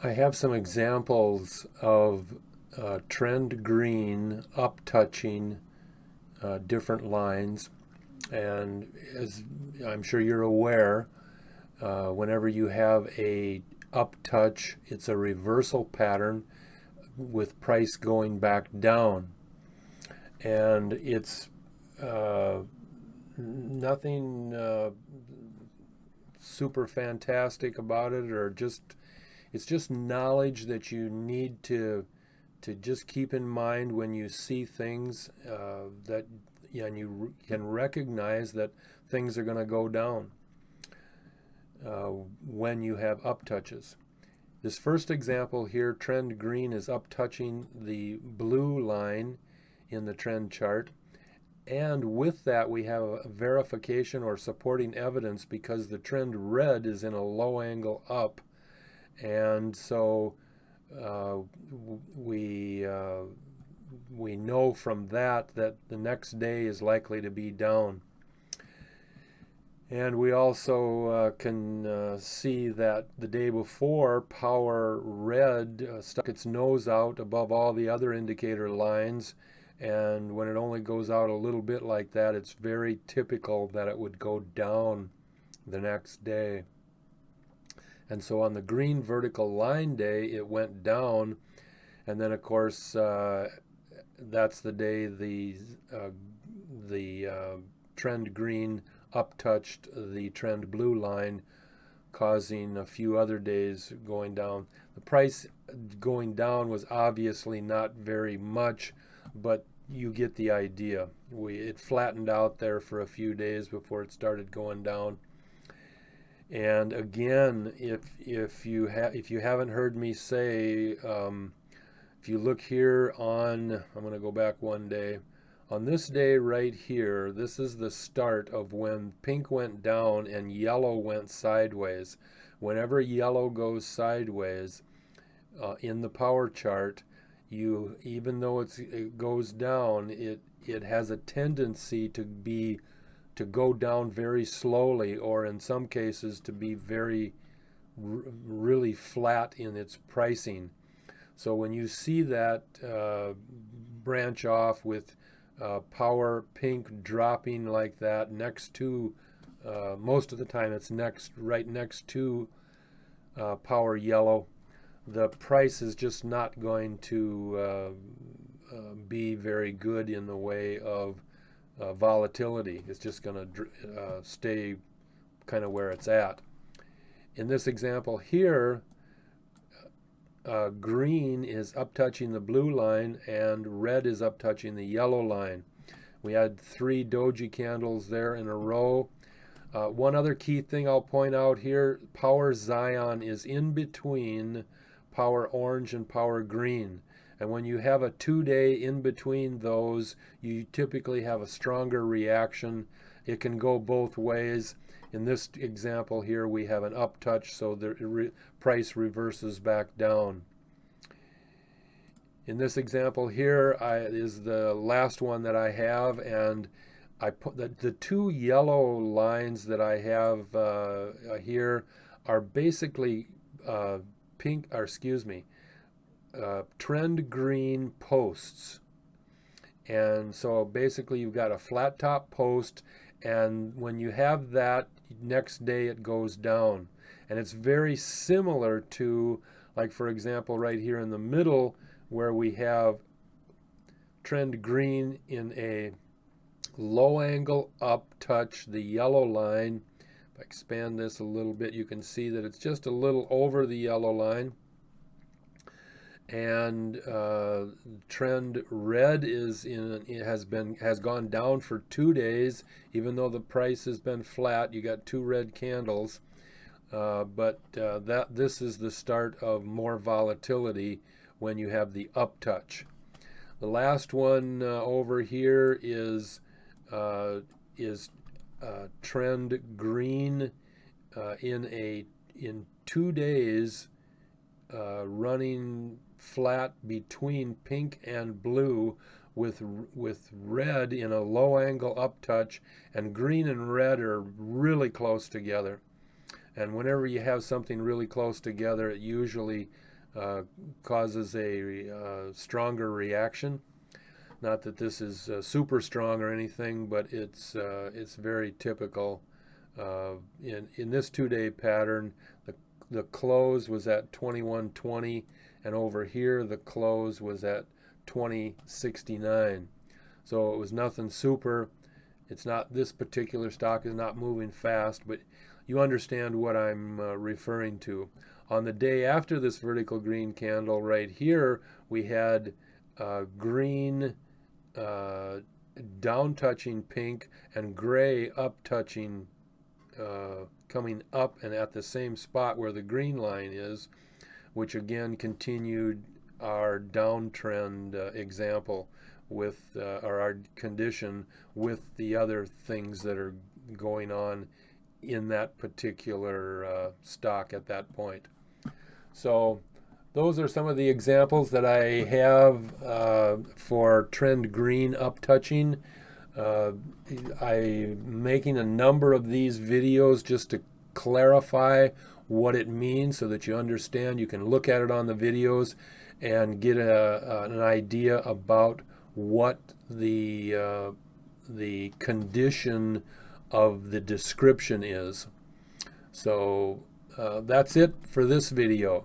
I have some examples of trend green up touching different lines, and as I'm sure you're aware, whenever you have a up touch, it's a reversal pattern with price going back down, and it's nothing super fantastic about it, or just it's just knowledge that you need to just keep in mind when you see things that yeah, and you can recognize that things are going to go down when you have up touches. This first example here, trend green is up touching the blue line in the trend chart. And with that, we have a verification or supporting evidence because the trend red is in a low angle up. And so uh, we we know from that that the next day is likely to be down. And we also can see that the day before, power red stuck its nose out above all the other indicator lines. And when it only goes out a little bit like that, it's very typical that it would go down the next day. And so on the green vertical line day, it went down. And then, of course, that's the day the trend green up touched the trend blue line, causing a few other days going down. The price going down was obviously not very much, but you get the idea. It flattened out there for a few days before it started going down. And again, if you haven't heard me say, if you look here on, I'm going to go back one day. On this day right here, this is the start of when pink went down and yellow went sideways. Whenever yellow goes sideways in the power chart, even though it goes down, it has a tendency to go down very slowly, or in some cases to be really flat in its pricing. So when you see that branch off with power pink dropping like that next to, most of the time it's right next to power yellow, the price is just not going to be very good in the way of volatility. It's just going to stay kind of where it's at. In this example here, green is up touching the blue line and red is up touching the yellow line. We had 3 doji candles there in a row. One other key thing I'll point out here, power Zion is in between power orange and power green. And when you have a 2-day in between those, you typically have a stronger reaction. It can go both ways. In this example here, we have an up touch, so the price reverses back down. In this example here is the last one that I have, and I put the 2 yellow lines that I have here are basically pink, or excuse me, trend green posts. And so basically you've got a flat top post, and when you have that, next day it goes down. And it's very similar to, like for example, right here in the middle where we have trend green in a low angle up touch the yellow line. If I expand this a little bit, you can see that it's just a little over the yellow line. And trend red has gone down for 2 days, even though the price has been flat. You got 2 red candles, but this is the start of more volatility when you have the up touch. The last one over here is trend green in 2 days, running flat between pink and blue, with red in a low angle up touch, and green and red are really close together. And whenever you have something really close together, it usually causes a stronger reaction. Not that this is super strong or anything, but it's very typical. In this 2-day pattern, the close was at 21.20, and over here the close was at 20.69. So it was nothing super. It's not, this particular stock is not moving fast, but you understand what I'm referring to. On the day after this vertical green candle right here, we had green down touching pink and gray up touching, coming up and at the same spot where the green line is, which again continued our downtrend example with or our condition with the other things that are going on in that particular stock at that point. So those are some of the examples that I have for trend green up touching. I'm making a number of these videos just to clarify what it means so that you understand. You can look at it on the videos and get an idea about what the condition of the description is. So that's it for this video.